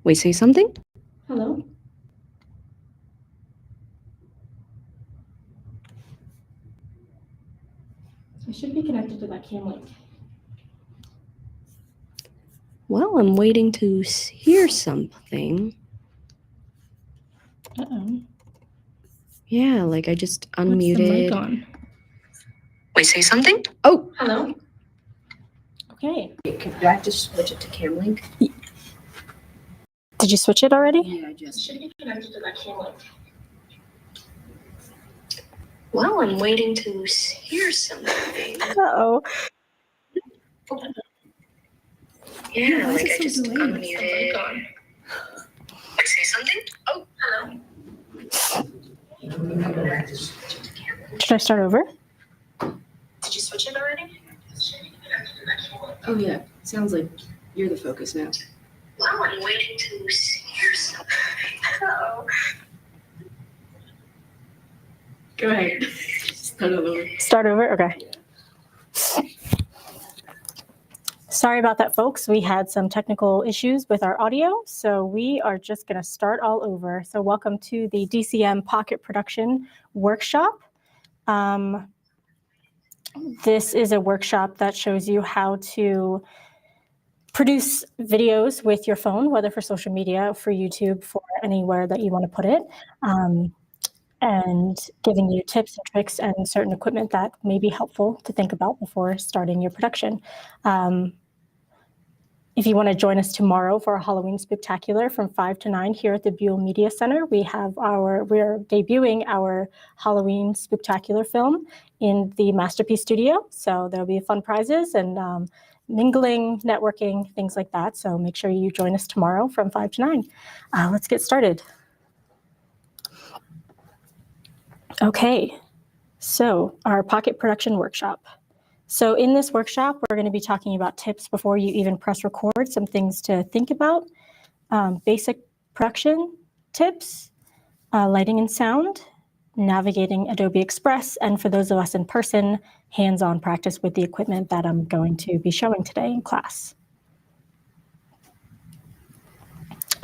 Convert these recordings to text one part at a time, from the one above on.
Wait, say something? Hello? I should be connected to that cam link. Well, I'm waiting to hear something. Uh-oh. Yeah, like I just What's the unmuted. mic on? Wait, say something? Oh! Hello? Okay. Do I have to switch it to cam link? Did you switch it already? Yeah, I just Should be connected to that cam link. Well, I'm waiting to hear something. Uh-oh. Yeah, like I just unmuted. Wait, say something? Oh, hello. Should I start over? Did you switch it already? Oh yeah, sounds like you're the focus now. Well, I'm waiting to hear something. Uh-oh. Go ahead. Start over. Start over? Okay. Sorry about that, folks. We had some technical issues with our audio, so we are just going to start all over. So welcome to the DCM Pocket Production Workshop. This is a workshop that shows you how to produce videos with your phone, whether for social media, for YouTube, for anywhere that you want to put it, and giving you tips and tricks and certain equipment that may be helpful to think about before starting your production. If you want to join us tomorrow for our Halloween Spooktacular from 5 to 9 here at the Buell Media Center, we're debuting our Halloween Spooktacular film in the Masterpiece Studio. So there'll be fun prizes and mingling, networking, things like that. So make sure you join us tomorrow from 5 to 9. Let's get started. Okay, so our Pocket Production Workshop. So in this workshop, we're going to be talking about tips before you even press record, some things to think about, basic production tips, lighting and sound, navigating Adobe Express, and for those of us in person, hands-on practice with the equipment that I'm going to be showing today in class.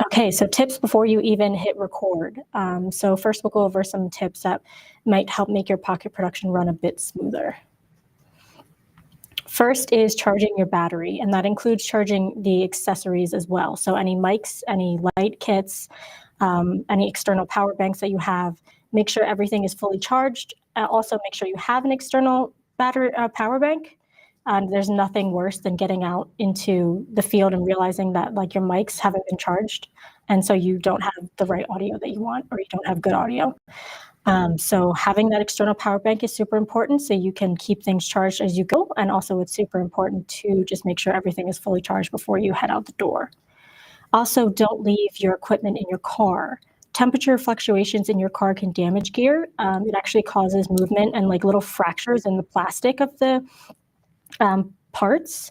Okay, so tips before you even hit record. So first we'll go over some tips that might help make your Pocket Production run a bit smoother. First is charging your battery, and that includes charging the accessories as well. So any mics, any light kits, any external power banks that you have, make sure everything is fully charged. Also make sure you have an external battery power bank. There's nothing worse than getting out into the field and realizing that like your mics haven't been charged, and so you don't have the right audio that you want, or you don't have good audio. So having that external power bank is super important so you can keep things charged as you go. And also it's super important to just make sure everything is fully charged before you head out the door. Also, don't leave your equipment in your car. Temperature fluctuations in your car can damage gear. It actually causes movement and like little fractures in the plastic of the parts.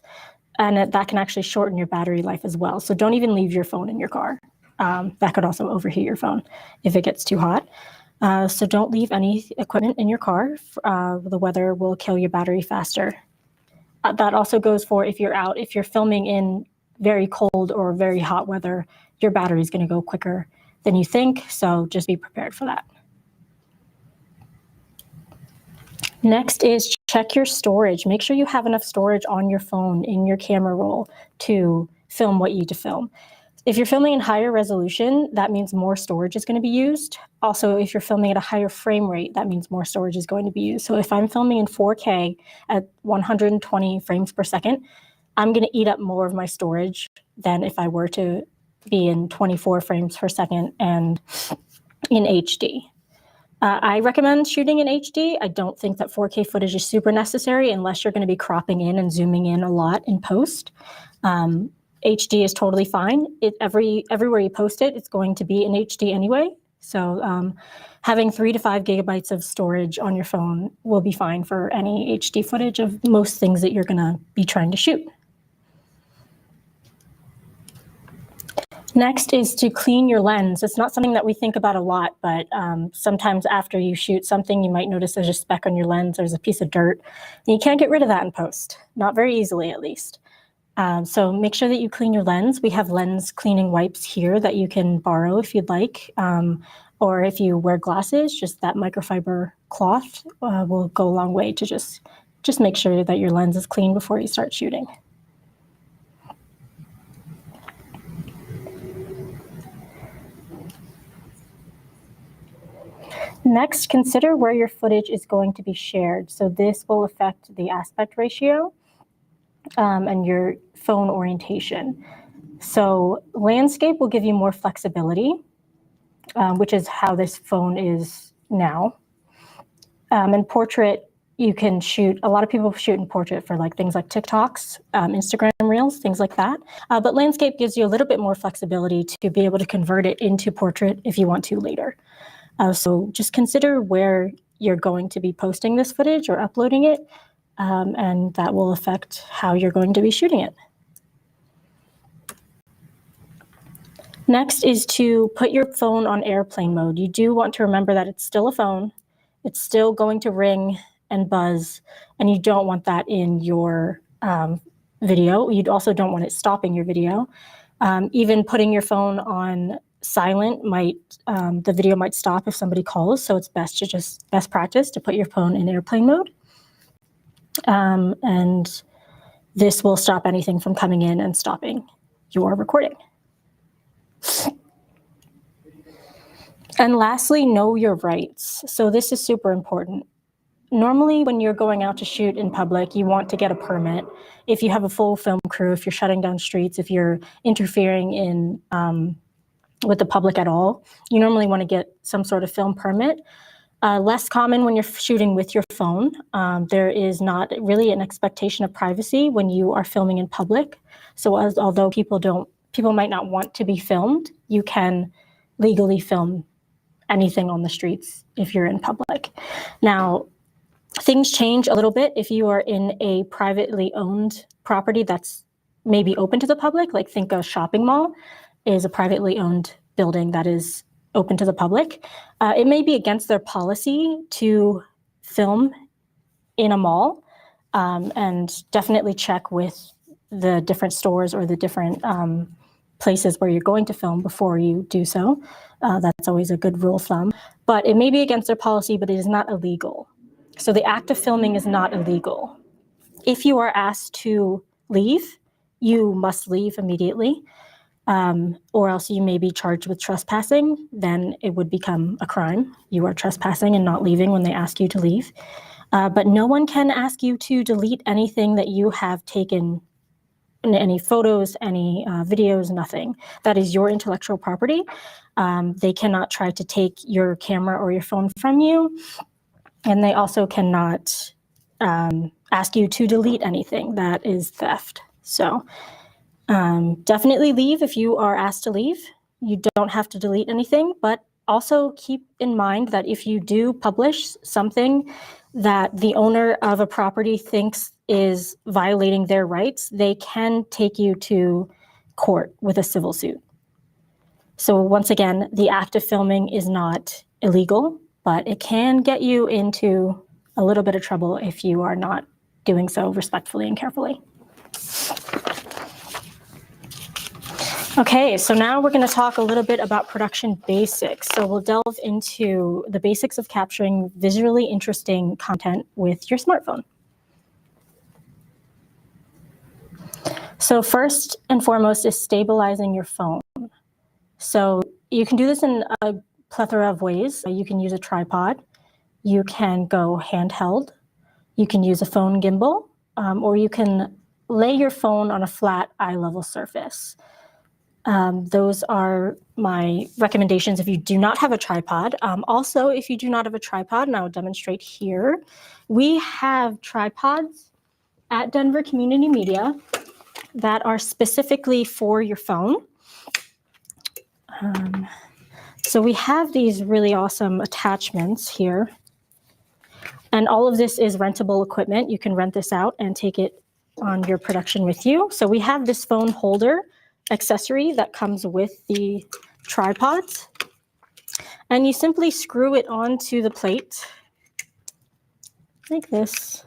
And that can actually shorten your battery life as well. So don't even leave your phone in your car. That could also overheat your phone if it gets too hot. So don't leave any equipment in your car. The weather will kill your battery faster. That also goes for if you're filming in very cold or very hot weather, your battery is going to go quicker than you think. So just be prepared for that. Next is check your storage. Make sure you have enough storage on your phone in your camera roll to film what you need to film. If you're filming in higher resolution, that means more storage is going to be used. Also, if you're filming at a higher frame rate, that means more storage is going to be used. So if I'm filming in 4K at 120 frames per second, I'm going to eat up more of my storage than if I were to be in 24 frames per second and in HD. I recommend shooting in HD. I don't think that 4K footage is super necessary unless you're going to be cropping in and zooming in a lot in post. HD is totally fine. Everywhere you post it, it's going to be in HD anyway. So having 3 to 5 gigabytes of storage on your phone will be fine for any HD footage of most things that you're going to be trying to shoot. Next is to clean your lens. It's not something that we think about a lot, but sometimes after you shoot something, you might notice there's a speck on your lens, there's a piece of dirt, and you can't get rid of that in post, not very easily at least. So make sure that you clean your lens. We have lens cleaning wipes here that you can borrow if you'd like. Or if you wear glasses, just that microfiber cloth will go a long way to just make sure that your lens is clean before you start shooting. Next, consider where your footage is going to be shared. So this will affect the aspect ratio and your phone orientation. So landscape will give you more flexibility, which is how this phone is now. And portrait, you can shoot, a lot of people shoot in portrait for like things like TikToks, Instagram Reels, things like that. But landscape gives you a little bit more flexibility to be able to convert it into portrait if you want to later. So just consider where you're going to be posting this footage or uploading it, and that will affect how you're going to be shooting it. Next is to put your phone on airplane mode. You do want to remember that it's still a phone. It's still going to ring and buzz, and you don't want that in your video. You also don't want it stopping your video. Even putting your phone on silent might, the video might stop if somebody calls, so it's best practice to put your phone in airplane mode. And this will stop anything from coming in and stopping your recording. And lastly, know your rights. So this is super important. Normally, when you're going out to shoot in public, you want to get a permit. If you have a full film crew, if you're shutting down streets, if you're interfering in with the public at all, you normally want to get some sort of film permit. Less common when you're shooting with your phone. There is not really an expectation of privacy when you are filming in public. So although people might not want to be filmed, you can legally film anything on the streets if you're in public. Now, things change a little bit if you are in a privately owned property that's maybe open to the public, like think a shopping mall is a privately owned building that is open to the public. It may be against their policy to film in a mall, and definitely check with the different stores or the different places where you're going to film before you do so. That's always a good rule of thumb. But it may be against their policy, but it is not illegal. So the act of filming is not illegal. If you are asked to leave, you must leave immediately, or else you may be charged with trespassing. Then it would become a crime. You are trespassing and not leaving when they ask you to leave. But no one can ask you to delete anything that you have taken, any photos, any videos, nothing. That is your intellectual property. They cannot try to take your camera or your phone from you. And they also cannot ask you to delete anything. That is theft. So definitely leave if you are asked to leave. You don't have to delete anything, but also keep in mind that if you do publish something that the owner of a property thinks is violating their rights, they can take you to court with a civil suit. So once again, the act of filming is not illegal, but it can get you into a little bit of trouble if you are not doing so respectfully and carefully. Okay, so now we're going to talk a little bit about production basics. So we'll delve into the basics of capturing visually interesting content with your smartphone. So first and foremost is stabilizing your phone. So you can do this in a plethora of ways. You can use a tripod, you can go handheld, you can use a phone gimbal, or you can lay your phone on a flat eye-level surface. Those are my recommendations if you do not have a tripod. Also, if you do not have a tripod, and I will demonstrate here, we have tripods at Denver Community Media that are specifically for your phone. So we have these really awesome attachments here. And all of this is rentable equipment. You can rent this out and take it on your production with you. So we have this phone holder accessory that comes with the tripods. And you simply screw it onto the plate like this.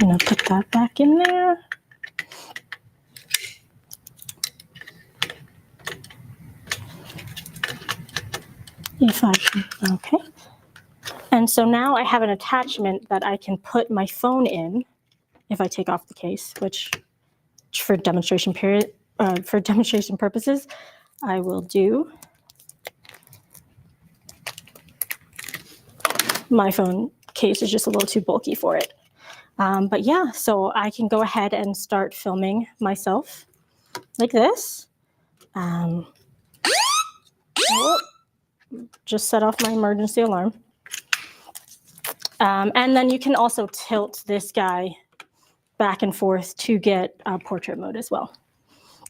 gonna put that back in there. Okay. And so now I have an attachment that I can put my phone in if I take off the case, which for demonstration purposes, I will do. My phone case is just a little too bulky for it. But yeah, so I can go ahead and start filming myself like this. Just set off my emergency alarm. And then you can also tilt this guy back and forth to get portrait mode as well.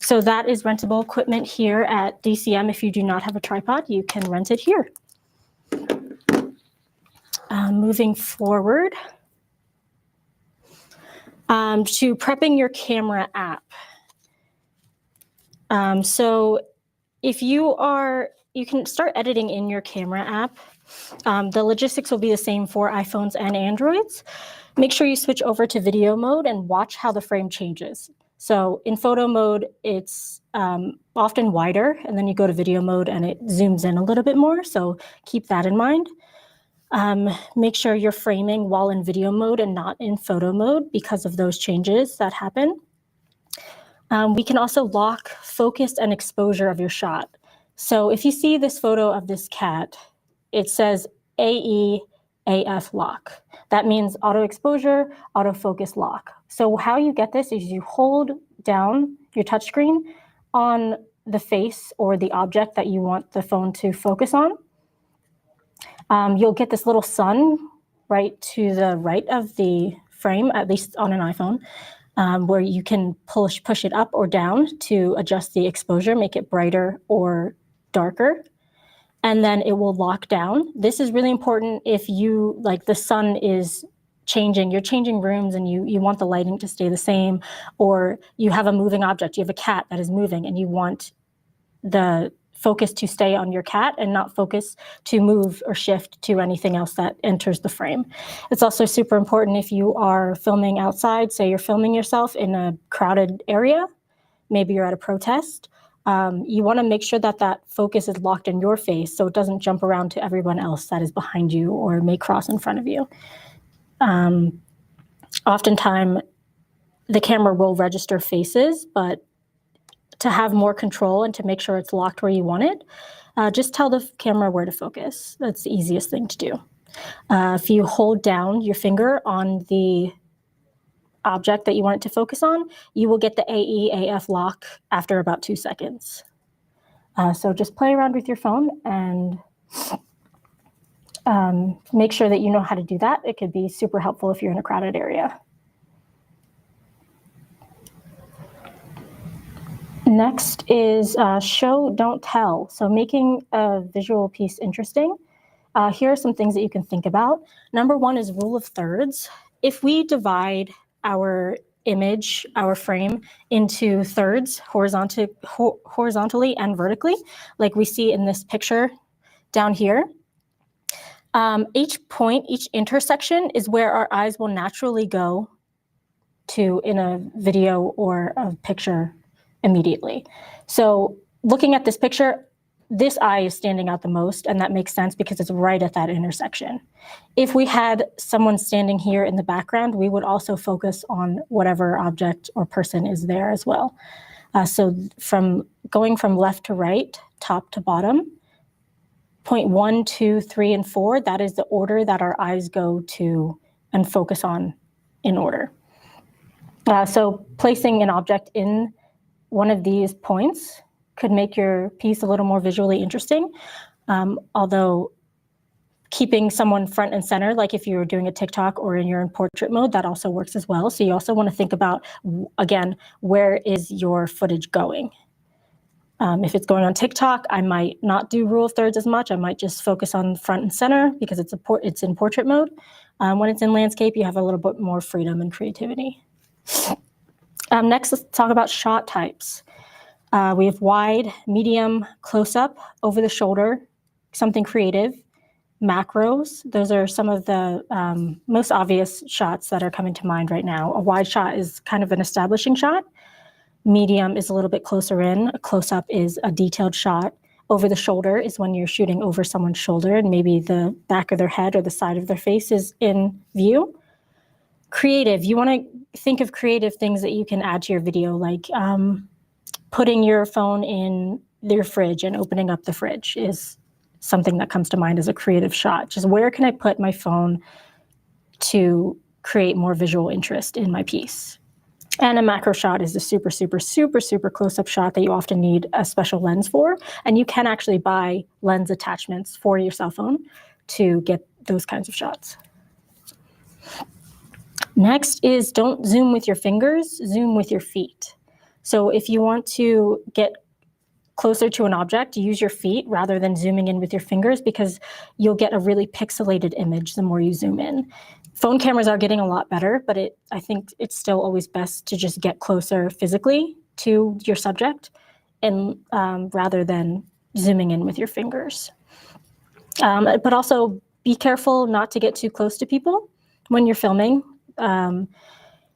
So that is rentable equipment here at DCM. If you do not have a tripod, you can rent it here. Moving forward to prepping your camera app. So if you can start editing in your camera app. The logistics will be the same for iPhones and Androids. Make sure you switch over to video mode and watch how the frame changes. So in photo mode, it's often wider, and then you go to video mode and it zooms in a little bit more. So keep that in mind. Make sure you're framing while in video mode and not in photo mode because of those changes that happen. We can also lock focus and exposure of your shot. So if you see this photo of this cat, it says AE/AF lock. That means auto exposure, autofocus lock. So how you get this is you hold down your touchscreen on the face or the object that you want the phone to focus on. You'll get this little sun right to the right of the frame, at least on an iPhone, where you can push it up or down to adjust the exposure, make it brighter or darker. And then it will lock down. This is really important if you, like the sun is changing, you're changing rooms and you want the lighting to stay the same, or you have a moving object, you have a cat that is moving and you want the focus to stay on your cat and not focus to move or shift to anything else that enters the frame. It's also super important if you are filming outside, say you're filming yourself in a crowded area, maybe you're at a protest, you want to make sure that that focus is locked in your face so it doesn't jump around to everyone else that is behind you or may cross in front of you. Oftentimes, the camera will register faces, but to have more control and to make sure it's locked where you want it, just tell the camera where to focus. That's the easiest thing to do. If you hold down your finger on the object that you want it to focus on, you will get the AE/AF lock after about 2 seconds. So just play around with your phone and make sure that you know how to do that. It could be super helpful if you're in a crowded area. Next is show, don't tell. So making a visual piece interesting. Here are some things that you can think about. Number one is rule of thirds. If we divide our image, our frame, into thirds horizontally and vertically, like we see in this picture down here, each point, each intersection is where our eyes will naturally go to in a video or a picture immediately. So looking at this picture, this eye is standing out the most, and that makes sense because it's right at that intersection. If we had someone standing here in the background, we would also focus on whatever object or person is there as well. So from going from left to right, top to bottom, point 1, 2, 3, and 4, that is the order that our eyes go to and focus on in order. So placing an object in one of these points could make your piece a little more visually interesting. Although keeping someone front and center, like if you're doing a TikTok or you're in portrait mode, that also works as well. So you also want to think about, again, where is your footage going? If it's going on TikTok, I might not do rule of thirds as much. I might just focus on front and center because it's in portrait mode. When it's in landscape, you have a little bit more freedom and creativity. Next, let's talk about shot types. We have wide, medium, close-up, over the shoulder, something creative, macros. Those are some of the most obvious shots that are coming to mind right now. A wide shot is kind of an establishing shot. Medium is a little bit closer in. A close-up is a detailed shot. Over the shoulder is when you're shooting over someone's shoulder and maybe the back of their head or the side of their face is in view. Creative, you want to think of creative things that you can add to your video, like putting your phone in your fridge and opening up the fridge is something that comes to mind as a creative shot. Just where can I put my phone to create more visual interest in my piece? And a macro shot is a super, super, super, super close-up shot that you often need a special lens for. And you can actually buy lens attachments for your cell phone to get those kinds of shots. Next is don't zoom with your fingers, zoom with your feet. So if you want to get closer to an object, use your feet rather than zooming in with your fingers because you'll get a really pixelated image the more you zoom in. Phone cameras are getting a lot better, but I think it's still always best to just get closer physically to your subject and rather than zooming in with your fingers. But also be careful not to get too close to people when you're filming.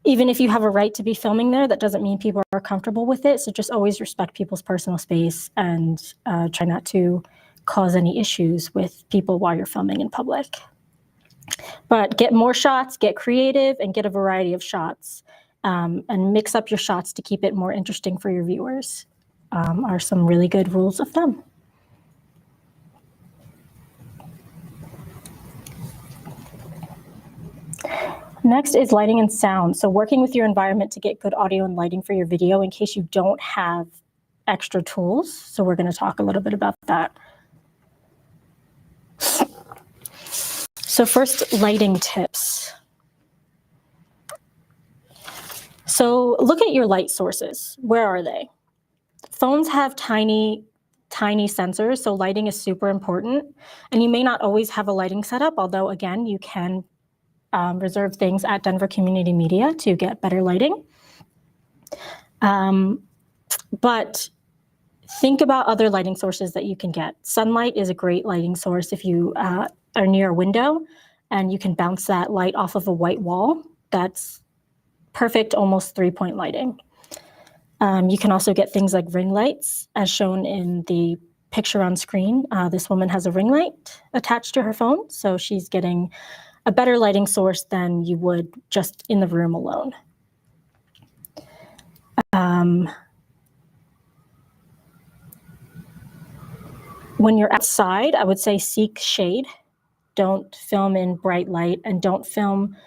Even if you have a right to be filming there, that doesn't mean people are comfortable with it. So just always respect people's personal space and try not to cause any issues with people while you're filming in public. But get more shots, get creative, and get a variety of shots. And mix up your shots to keep it more interesting for your viewers are some really good rules of thumb. Next is lighting and sound. So working with your environment to get good audio and lighting for your video in case you don't have extra tools. So we're going to talk a little bit about that. So first, lighting tips. So look at your light sources. Where are they? Phones have tiny sensors, so lighting is super important. And you may not always have a lighting setup, although again, you can reserve things at Denver Community Media to get better lighting. But think about other lighting sources that you can get. Sunlight is a great lighting source if you are near a window and you can bounce that light off of a white wall. That's perfect, almost 3-point lighting. You can also get things like ring lights, as shown in the picture on screen. This woman has a ring light attached to her phone, so she's getting a better lighting source than you would just in the room alone. When you're outside, I would say seek shade. Don't film in bright light and don't film,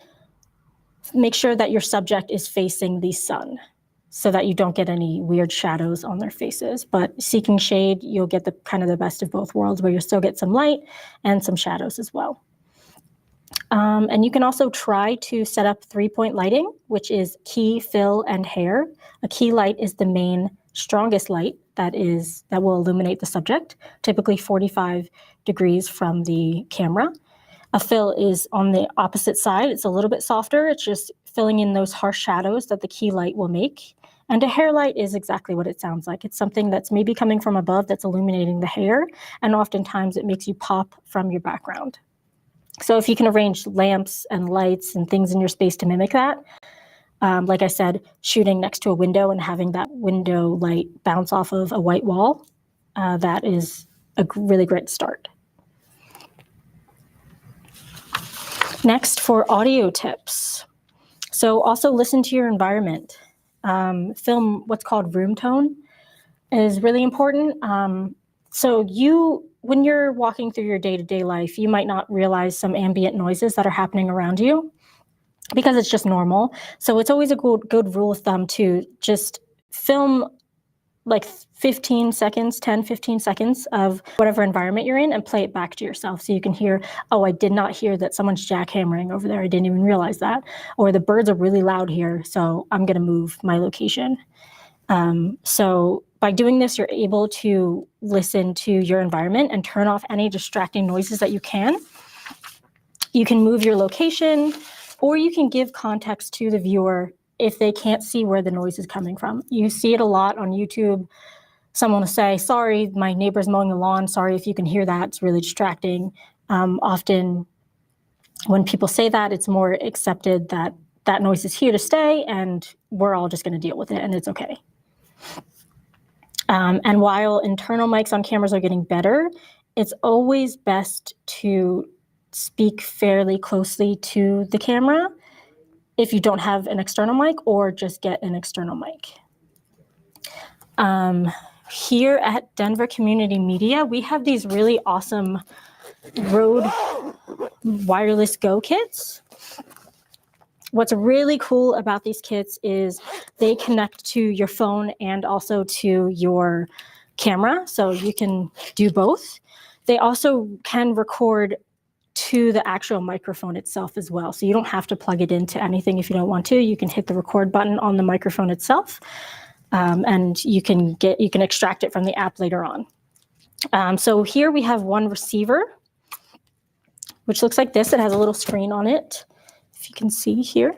make sure that your subject is facing the sun so that you don't get any weird shadows on their faces. But seeking shade, you'll get the kind of the best of both worlds where you'll still get some light and some shadows as well. And you can also try to set up 3-point lighting, which is key, fill, and hair. A key light is the main strongest light that will illuminate the subject, typically 45 degrees from the camera. A fill is on the opposite side. It's a little bit softer. It's just filling in those harsh shadows that the key light will make. And a hair light is exactly what it sounds like. It's something that's maybe coming from above that's illuminating the hair, and oftentimes it makes you pop from your background. So if you can arrange lamps and lights and things in your space to mimic that, like I said, shooting next to a window and having that window light bounce off of a white wall, that is a really great start. Next, for audio tips. So also listen to your environment. Film what's called room tone is really important. When you're walking through your day-to-day life, you might not realize some ambient noises that are happening around you because it's just normal. So it's always a good rule of thumb to just film like 15 seconds, 10, 15 seconds of whatever environment you're in and play it back to yourself so you can hear, oh, I did not hear that someone's jackhammering over there. I didn't even realize that. Or the birds are really loud here, so I'm going to move my location. So by doing this, you're able to listen to your environment and turn off any distracting noises that you can. You can move your location, or you can give context to the viewer if they can't see where the noise is coming from. You see it a lot on YouTube. Someone will say, sorry, my neighbor's mowing the lawn. Sorry if you can hear that. It's really distracting. Often when people say that, it's more accepted that that noise is here to stay and we're all just going to deal with it and it's okay. And while internal mics on cameras are getting better, it's always best to speak fairly closely to the camera if you don't have an external mic, or just get an external mic. Here at Denver Community Media, we have these really awesome Rode Wireless Go kits. What's really cool about these kits is they connect to your phone and also to your camera, so you can do both. They also can record to the actual microphone itself as well, so you don't have to plug it into anything if you don't want to. You can hit the record button on the microphone itself, and you can extract it from the app later on. So here we have one receiver, which looks like this. It has a little screen on it, if you can see here.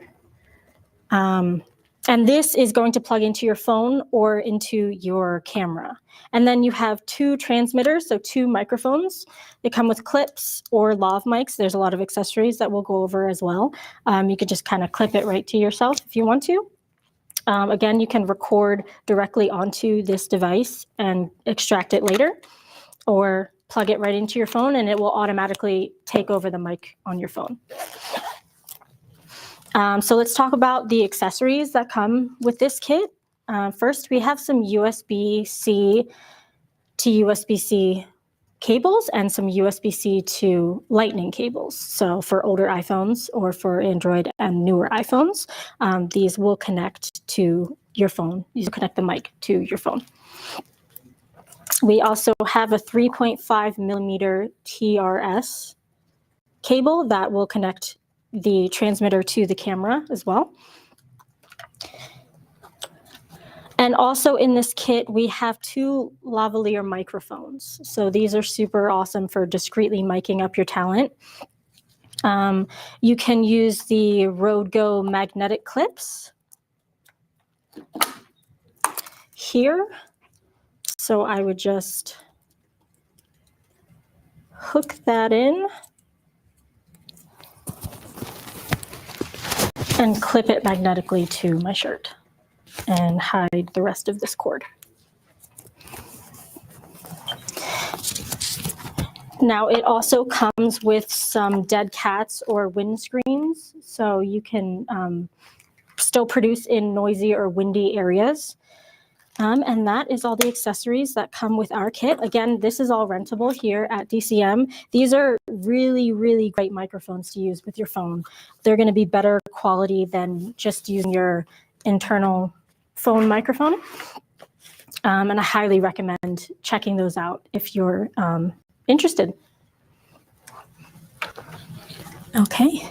And this is going to plug into your phone or into your camera. And then you have two transmitters, so two microphones. They come with clips or lav mics. There's a lot of accessories that we'll go over as well. You could just kind of clip it right to yourself if you want to. Again, you can record directly onto this device and extract it later, or plug it right into your phone and it will automatically take over the mic on your phone. So let's talk about the accessories that come with this kit. First, we have some USB-C to USB-C cables and some USB-C to Lightning cables. So for older iPhones or for Android and newer iPhones, these will connect to your phone. You connect the mic to your phone. We also have a 3.5 millimeter TRS cable that will connect the transmitter to the camera as well. And also in this kit, we have two lavalier microphones. So these are super awesome for discreetly miking up your talent. You can use the Rode Go magnetic clips here. So I would just hook that in and clip it magnetically to my shirt and hide the rest of this cord. Now it also comes with some dead cats or windscreens, so you can still produce in noisy or windy areas. And that is all the accessories that come with our kit. Again, this is all rentable here at DCM. These are really, really great microphones to use with your phone. They're going to be better quality than just using your internal phone microphone. And I highly recommend checking those out if you're interested. Okay.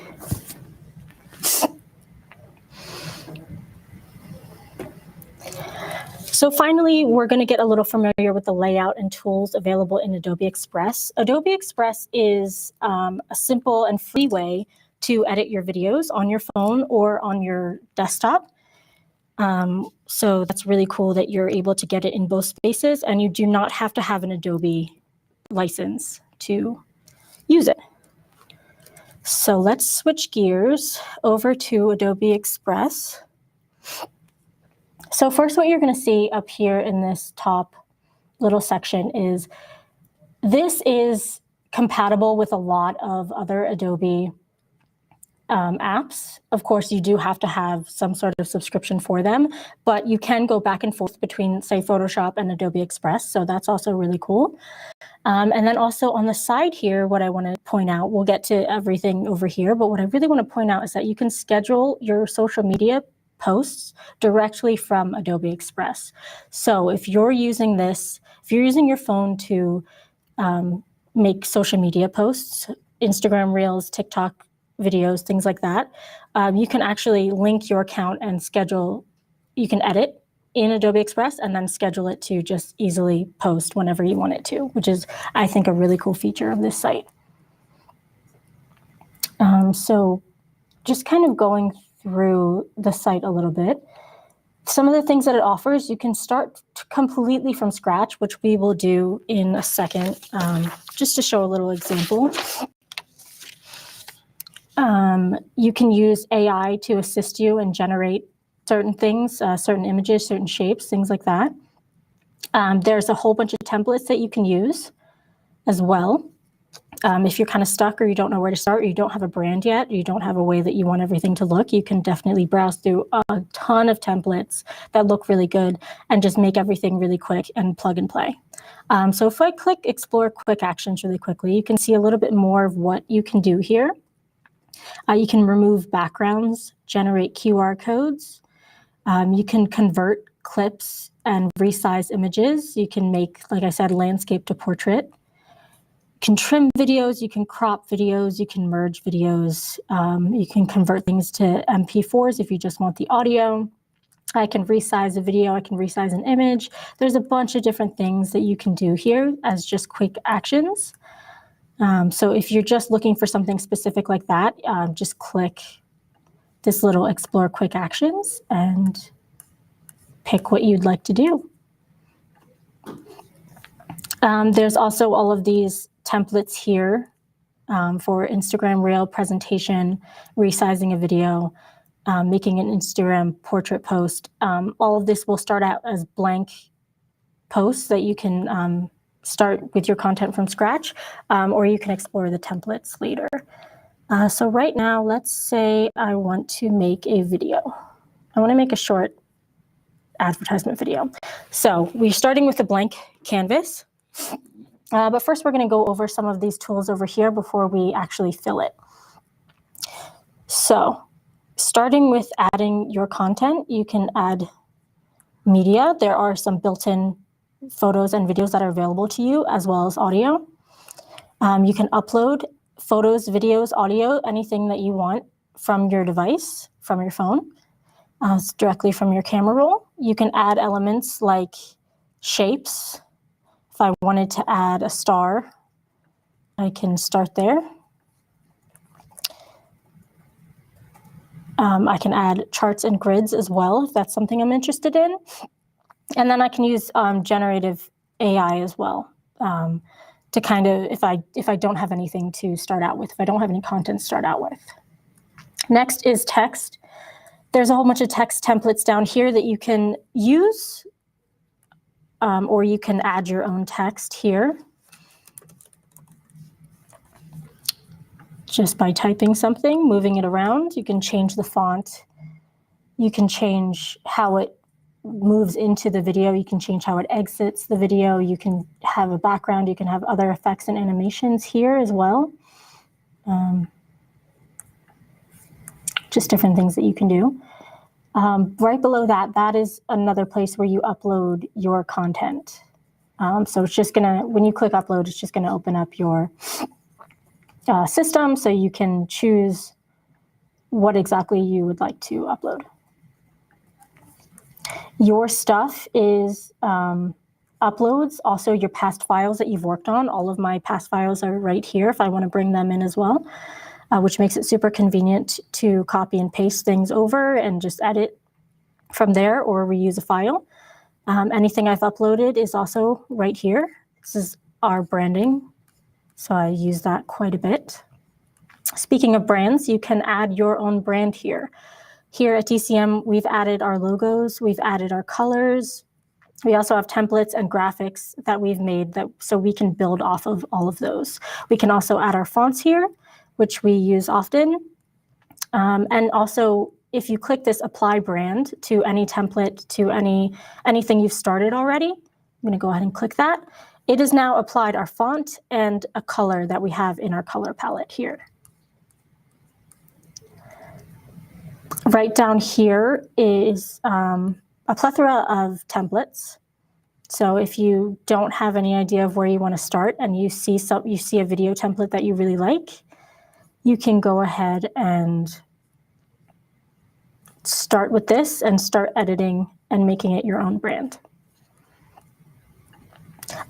So finally, we're going to get a little familiar with the layout and tools available in Adobe Express. Adobe Express is a simple and free way to edit your videos on your phone or on your desktop. So that's really cool that you're able to get it in both spaces, and you do not have to have an Adobe license to use it. So let's switch gears over to Adobe Express. So first, what you're going to see up here in this top little section is this is compatible with a lot of other Adobe apps. Of course, you do have to have some sort of subscription for them, but you can go back and forth between, say, Photoshop and Adobe Express. So that's also really cool. And then also on the side here, what I want to point out, we'll get to everything over here, but what I really want to point out is that you can schedule your social media posts directly from Adobe Express. So if you're using this, if you're using your phone to make social media posts, Instagram Reels, TikTok videos, things like that, you can actually link your account and schedule, you can edit in Adobe Express and then schedule it to just easily post whenever you want it to, which is, I think, a really cool feature of this site. So just kind of going through the site a little bit. Some of the things that it offers, you can start completely from scratch, which we will do in a second, just to show a little example. You can use AI to assist you and generate certain things, certain images, certain shapes, things like that. There's a whole bunch of templates that you can use as well. If you're kind of stuck or you don't know where to start, or you don't have a brand yet, you don't have a way that you want everything to look, you can definitely browse through a ton of templates that look really good and just make everything really quick and plug and play. So if I click Explore Quick Actions really quickly, you can see a little bit more of what you can do here. You can remove backgrounds, generate QR codes. You can convert clips and resize images. You can make, like I said, landscape to portrait. You can trim videos, you can crop videos, you can merge videos, you can convert things to MP4s if you just want the audio. I can resize a video, I can resize an image. There's a bunch of different things that you can do here as just quick actions. So if you're just looking for something specific like that, just click this little Explore Quick Actions and pick what you'd like to do. There's also all of these templates here for Instagram Reel presentation, resizing a video, making an Instagram portrait post. All of this will start out as blank posts that you can start with your content from scratch, or you can explore the templates later. So right now, let's say I want to make a video. I want to make a short advertisement video. So we're starting with a blank canvas. But first, we're going to go over some of these tools over here before we actually fill it. So starting with adding your content, you can add media. There are some built-in photos and videos that are available to you, as well as audio. You can upload photos, videos, audio, anything that you want from your device, from your phone, directly from your camera roll. You can add elements like shapes. If I wanted to add a star, I can start there. I can add charts and grids as well, if that's something I'm interested in. And then I can use generative AI as well to kind of, if I don't have anything to start out with, if I don't have any content to start out with. Next is text. There's a whole bunch of text templates down here that you can use, or you can add your own text here just by typing something, moving it around. You can change the font. You can change how it moves into the video. You can change how it exits the video. You can have a background. You can have other effects and animations here as well. Just different things that you can do. Right below that, that is another place where you upload your content. So it's just gonna, when you click upload, it's just gonna open up your system so you can choose what exactly you would like to upload. Your stuff is uploads, also your past files that you've worked on. All of my past files are right here if I want to bring them in as well, which makes it super convenient to copy and paste things over and just edit from there or reuse a file. Anything I've uploaded is also right here. This is our branding, so I use that quite a bit. Speaking of brands, you can add your own brand here. Here at DCM, we've added our logos, we've added our colors. We also have templates and graphics that we've made so we can build off of all of those. We can also add our fonts here, which we use often. And also, if you click this apply brand to any template, to anything you've started already, I'm going to go ahead and click that. It has now applied our font and a color that we have in our color palette here. Right down here is a plethora of templates. So if you don't have any idea of where you want to start and you see a video template that you really like, you can go ahead and start with this and start editing and making it your own brand.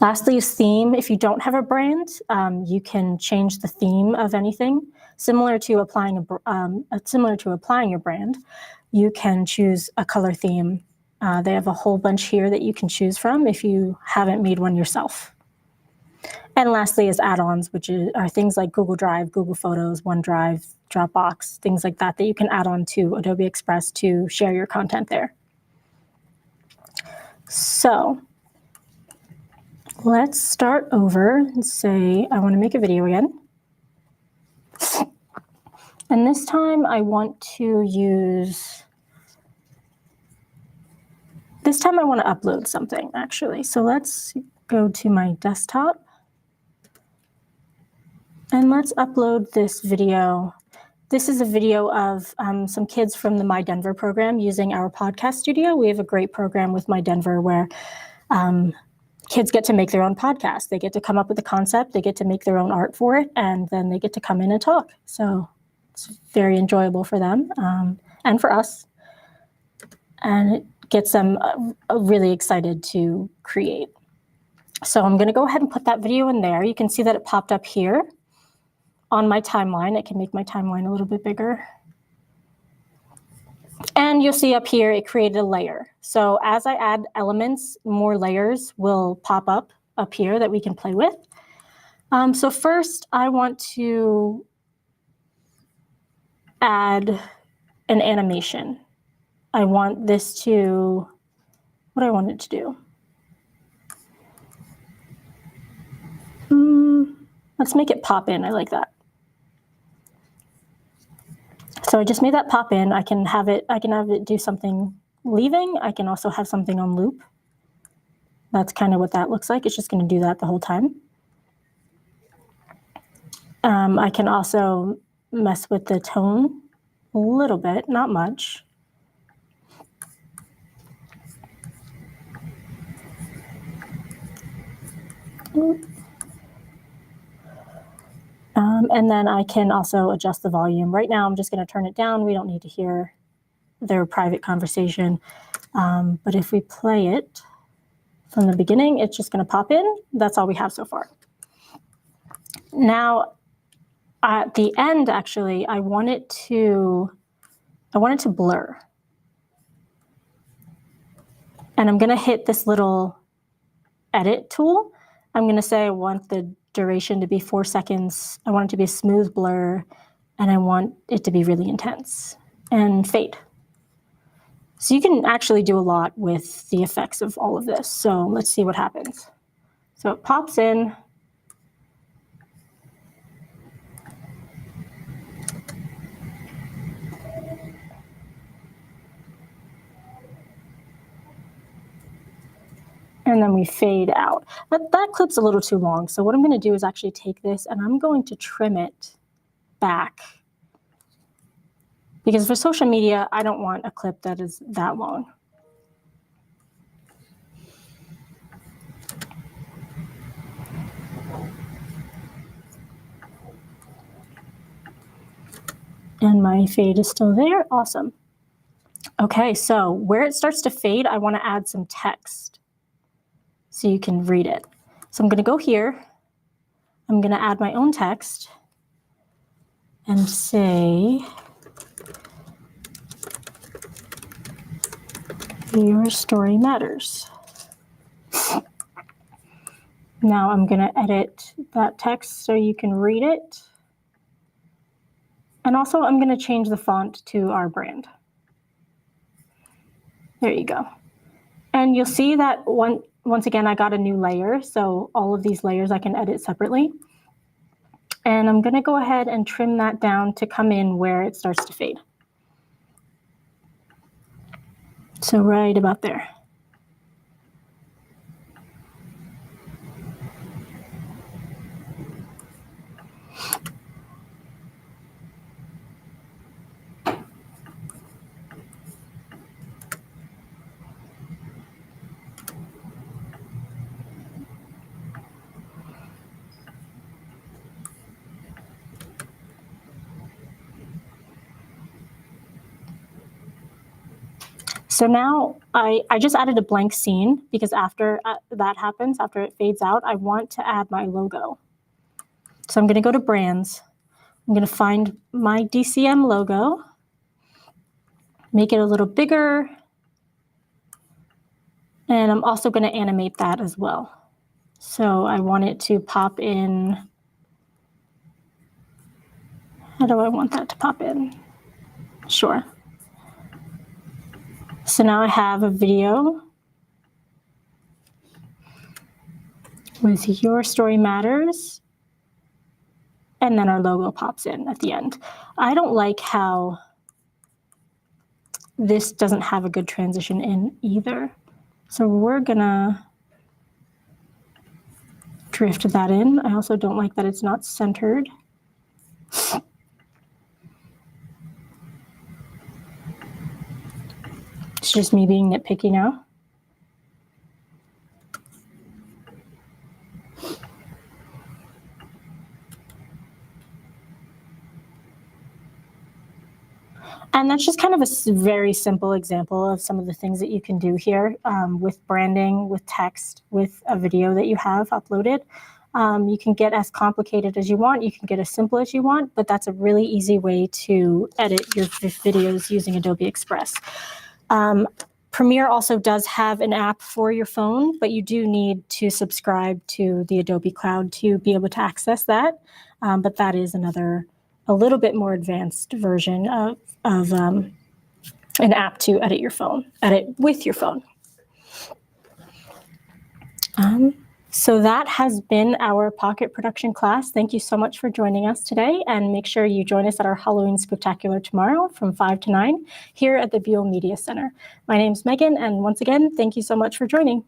Lastly is theme. If you don't have a brand, you can change the theme of anything. Similar to applying your brand, you can choose a color theme They have a whole bunch here that you can choose from if you haven't made one yourself. And lastly is add-ons, which are things like Google Drive, Google Photos, OneDrive, Dropbox, things like that you can add on to Adobe Express to share your content there. So let's start over and say I want to make a video again. And this time I want to upload something actually. So let's go to my desktop and let's upload this video. This is a video of some kids from the My Denver program using our podcast studio. We have a great program with My Denver where kids get to make their own podcast. They get to come up with a concept, they get to make their own art for it, and then they get to come in and talk. So it's very enjoyable for them and for us. And it gets them really excited to create. So I'm going to go ahead and put that video in there. You can see that it popped up here on my timeline. I can make my timeline a little bit bigger. And you'll see up here, it created a layer. So as I add elements, more layers will pop up here that we can play with. So first I want to add an animation. I want this to, what do I want it to do? Let's make it pop in. I like that. So I just made that pop in. I can have it do something leaving. I can also have something on loop. That's kind of what that looks like. It's just going to do that the whole time. I can also mess with the tone a little bit, not much. And then I can also adjust the volume. Right now, I'm just going to turn it down. We don't need to hear their private conversation. But if we play it from the beginning, it's just going to pop in. That's all we have so far. Now, at the end, actually, I want it to blur. And I'm going to hit this little edit tool. I'm going to say I want the duration to be 4 seconds. I want it to be a smooth blur, and I want it to be really intense, and fade. So you can actually do a lot with the effects of all of this. So let's see what happens. So it pops in. And then we fade out. That clip's a little too long. So what I'm going to do is actually take this and I'm going to trim it back. Because for social media, I don't want a clip that is that long. And my fade is still there. Awesome. Okay, so where it starts to fade, I want to add some text so you can read it. So I'm going to go here. I'm going to add my own text and say, your story matters. Now I'm going to edit that text so you can read it. And also I'm going to change the font to our brand. There you go. And you'll see that once again, I got a new layer. So all of these layers I can edit separately. And I'm going to go ahead and trim that down to come in where it starts to fade. So right about there. So now I just added a blank scene because after that happens, after it fades out, I want to add my logo. So I'm going to go to brands. I'm going to find my DCM logo, make it a little bigger. And I'm also going to animate that as well. So I want it to pop in. How do I want that to pop in? Sure. So now I have a video with Your Story Matters, and then our logo pops in at the end. I don't like how this doesn't have a good transition in either. So we're gonna drift that in. I also don't like that it's not centered. It's just me being nitpicky now. And that's just kind of a very simple example of some of the things that you can do here with branding, with text, with a video that you have uploaded. You can get as complicated as you want. You can get as simple as you want, but that's a really easy way to edit your videos using Adobe Express. Premiere also does have an app for your phone, but you do need to subscribe to the Adobe Cloud to be able to access that. But that is a little bit more advanced version of an app to edit with your phone. So that has been our Pocket Production class. Thank you so much for joining us today, and make sure you join us at our Halloween Spectacular tomorrow from 5 to 9 here at the Buell Media Center. My name's Megan, and once again, thank you so much for joining.